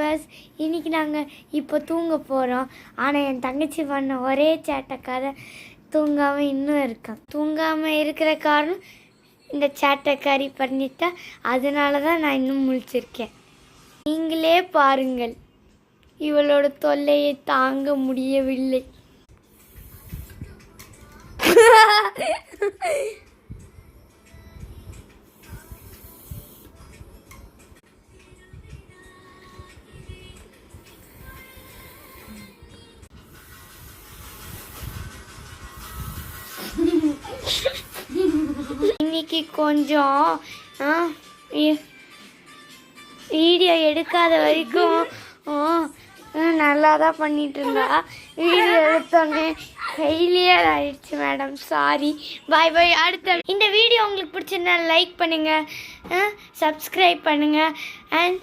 Viewers, இன்றைக்கி நாங்கள் இப்போ தூங்க போகிறோம். ஆனால் என் தங்கச்சி பண்ண ஒரே சேட்டைக்காக தூங்காமல் இன்னும் இருக்கான். தூங்காமல் இருக்கிற காரணம் இந்த சேட்டைக்காரி பண்ணிட்டா, அதனால தான் நான் இன்னும் முழிச்சிருக்கேன். நீங்களே பாருங்கள், இவளோட தொல்லையை தாங்க முடியவில்லை. இன்னைக்கு கொஞ்சம் வீடியோ எடுக்காத வரைக்கும் நல்லா தான் பண்ணிட்டு இருந்தா. வீடியோ எடுத்தோன்னே ஃபெயிலியர் ஆயிடுச்சு மேடம், சாரி. பாய் பாய். அடுத்த இந்த வீடியோ உங்களுக்கு பிடிச்சிருந்தா லைக் பண்ணுங்கள், சப்ஸ்கிரைப் பண்ணுங்கள் அண்ட்